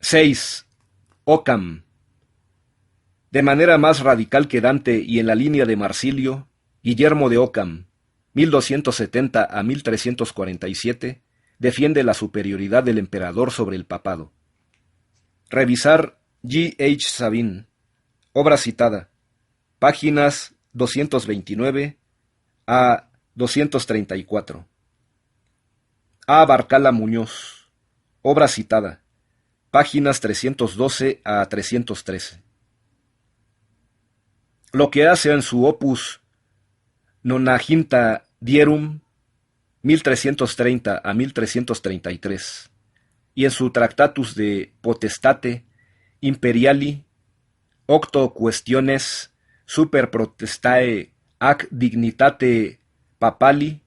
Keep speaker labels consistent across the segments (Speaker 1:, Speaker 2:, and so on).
Speaker 1: 6. Occam. De manera más radical que Dante y en la línea de Marsilio, Guillermo de Occam, 1270 a 1347, defiende la superioridad del emperador sobre el papado. Revisar G. H. Sabin, obra citada, páginas 229 a 234. A. Barcala Muñoz, obra citada, páginas 312 a 313. Lo que hace en su opus Nonaginta Dierum, 1330 a 1333, y en su Tractatus de Potestate Imperiali, octo Questiones super protestae ac dignitate papali,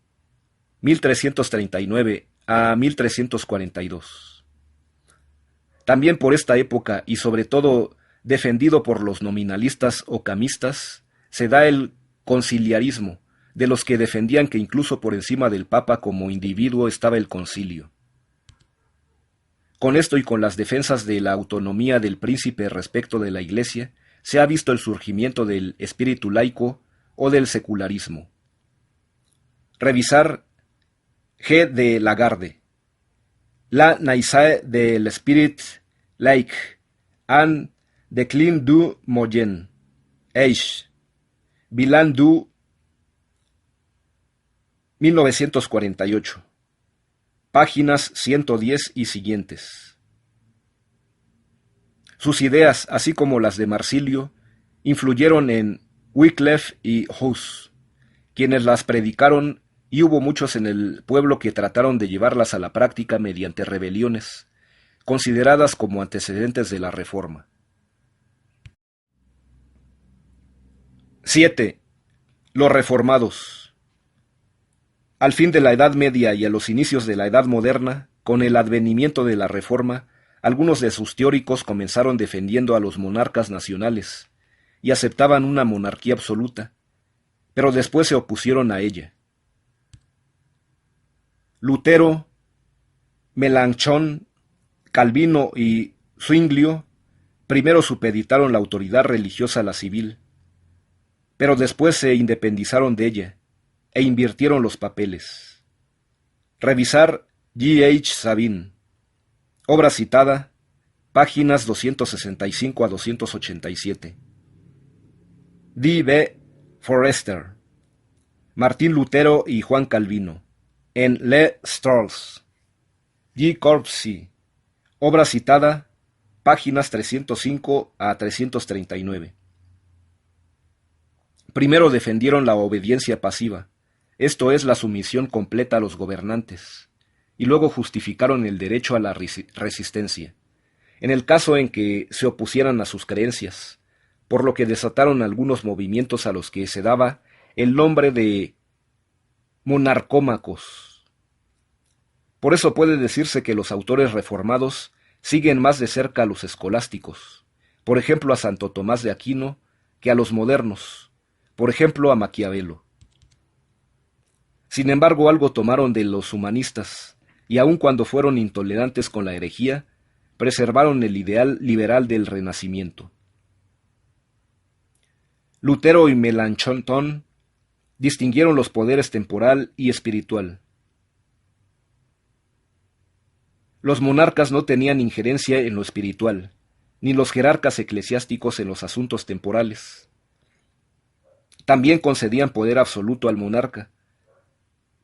Speaker 1: 1339 a 1342. También por esta época, y sobre todo defendido por los nominalistas o camistas, se da el conciliarismo, de los que defendían que incluso por encima del Papa como individuo estaba el concilio. Con esto y con las defensas de la autonomía del príncipe respecto de la Iglesia, se ha visto el surgimiento del espíritu laico o del secularismo. Revisar G. de Lagarde. La naissance de l'esprit laïque en déclin du Moyen Age. Bilan du 1948. Páginas 110 y siguientes. Sus ideas, así como las de Marsilio, influyeron en Wycliffe y Huss, quienes las predicaron, y hubo muchos en el pueblo que trataron de llevarlas a la práctica mediante rebeliones, consideradas como antecedentes de la Reforma. 7. Los reformados. Al fin de la Edad Media y a los inicios de la Edad Moderna, con el advenimiento de la Reforma, algunos de sus teóricos comenzaron defendiendo a los monarcas nacionales y aceptaban una monarquía absoluta, pero después se opusieron a ella. Lutero, Melanchthon, Calvino y Zwinglio primero supeditaron la autoridad religiosa a la civil, pero después se independizaron de ella e invirtieron los papeles. Revisar G. H. Sabin, obra citada, páginas 265 a 287. D. B. Forester, Martín Lutero y Juan Calvino, en Le Strauss. G. Corpsey, obra citada, páginas 305 a 339. Primero defendieron la obediencia pasiva, esto es la sumisión completa a los gobernantes, y luego justificaron el derecho a la resistencia, en el caso en que se opusieran a sus creencias, por lo que desataron algunos movimientos a los que se daba el nombre de monarcómacos. Por eso puede decirse que los autores reformados siguen más de cerca a los escolásticos, por ejemplo a Santo Tomás de Aquino, que a los modernos, por ejemplo a Maquiavelo. Sin embargo, algo tomaron de los humanistas, y aun cuando fueron intolerantes con la herejía, preservaron el ideal liberal del Renacimiento. Lutero y Melanchthon distinguieron los poderes temporal y espiritual. Los monarcas no tenían injerencia en lo espiritual, ni los jerarcas eclesiásticos en los asuntos temporales. También concedían poder absoluto al monarca,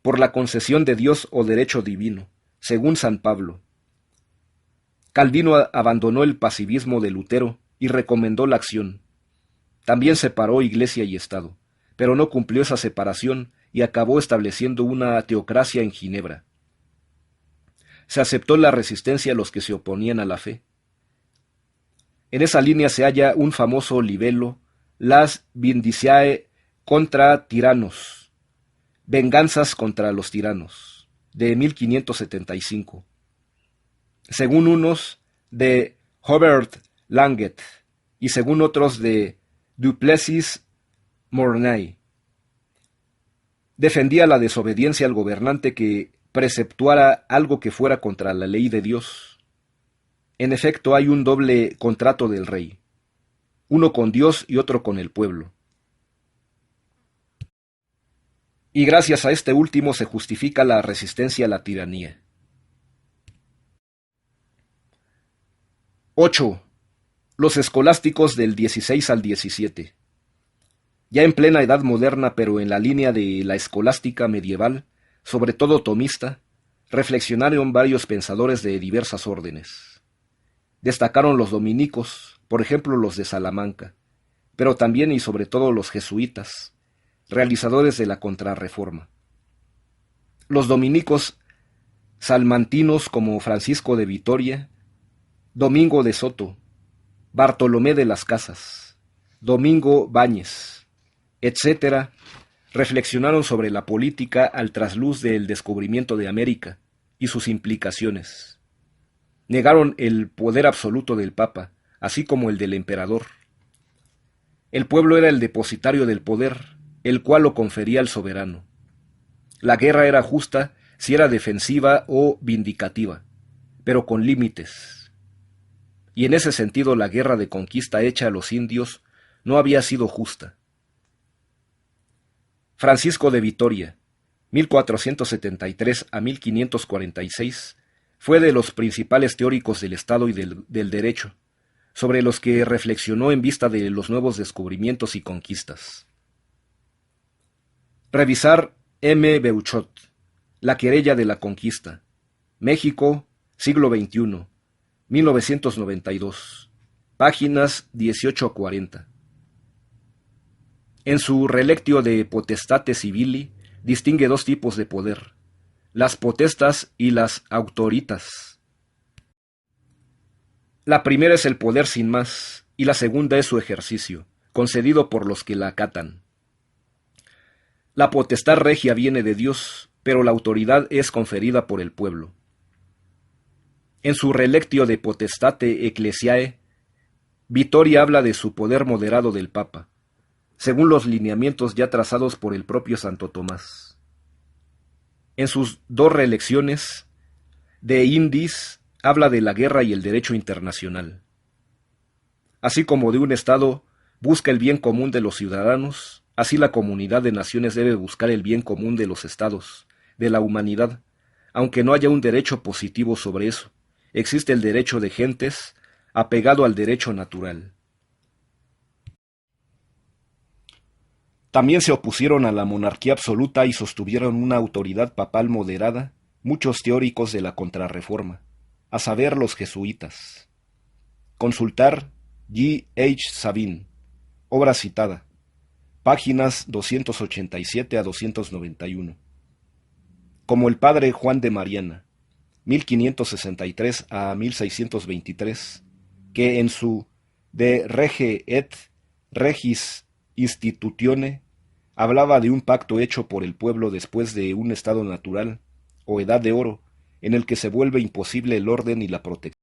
Speaker 1: por la concesión de Dios o derecho divino, según San Pablo. Calvino abandonó el pasivismo de Lutero y recomendó la acción. También separó Iglesia y Estado, pero no cumplió esa separación y acabó estableciendo una teocracia en Ginebra. Se aceptó la resistencia a los que se oponían a la fe. En esa línea se halla un famoso libelo, Las Vindiciae contra Tiranos, Venganzas contra los tiranos, de 1575. Según unos, de Hubert Langet, y según otros de Duplessis Mornay. Defendía la desobediencia al gobernante que preceptuara algo que fuera contra la ley de Dios. En efecto, hay un doble contrato del rey, uno con Dios y otro con el pueblo. Y gracias a este último se justifica la resistencia a la tiranía. 8. Los escolásticos del 16 al 17. Ya en plena edad moderna, pero en la línea de la escolástica medieval, sobre todo tomista, reflexionaron varios pensadores de diversas órdenes. Destacaron los dominicos, por ejemplo los de Salamanca, pero también y sobre todo los jesuitas, realizadores de la Contrarreforma. Los dominicos salmantinos como Francisco de Vitoria, Domingo de Soto, Bartolomé de las Casas, Domingo Báñez, etc., reflexionaron sobre la política al trasluz del descubrimiento de América y sus implicaciones. Negaron el poder absoluto del Papa, así como el del emperador. El pueblo era el depositario del poder, el cual lo confería al soberano. La guerra era justa si era defensiva o vindicativa, pero con límites. Y en ese sentido la guerra de conquista hecha a los indios no había sido justa. Francisco de Vitoria, 1473 a 1546, fue de los principales teóricos del Estado y del derecho, sobre los que reflexionó en vista de los nuevos descubrimientos y conquistas. Revisar M. Beuchot, La querella de la conquista, México, siglo XXI, 1992, páginas 18 a 40. En su Relectio de Potestate Civili distingue dos tipos de poder, las potestas y las autoritas. La primera es el poder sin más, y la segunda es su ejercicio, concedido por los que la acatan. La potestad regia viene de Dios, pero la autoridad es conferida por el pueblo. En su Relectio de Potestate Ecclesiae, Vitoria habla de su poder moderado del Papa, según los lineamientos ya trazados por el propio Santo Tomás. En sus dos reelecciones, De Indis habla de la guerra y el derecho internacional. Así como de un Estado busca el bien común de los ciudadanos, así la comunidad de naciones debe buscar el bien común de los Estados, de la humanidad, aunque no haya un derecho positivo sobre eso. Existe el derecho de gentes apegado al derecho natural. También se opusieron a la monarquía absoluta y sostuvieron una autoridad papal moderada muchos teóricos de la Contrarreforma, a saber los jesuitas. Consultar G. H. Sabin, obra citada, páginas 287 a 291. Como el padre Juan de Mariana, 1563 a 1623, que en su De Rege et Regis Institutione hablaba de un pacto hecho por el pueblo después de un estado natural, o edad de oro, en el que se vuelve imposible el orden y la protección.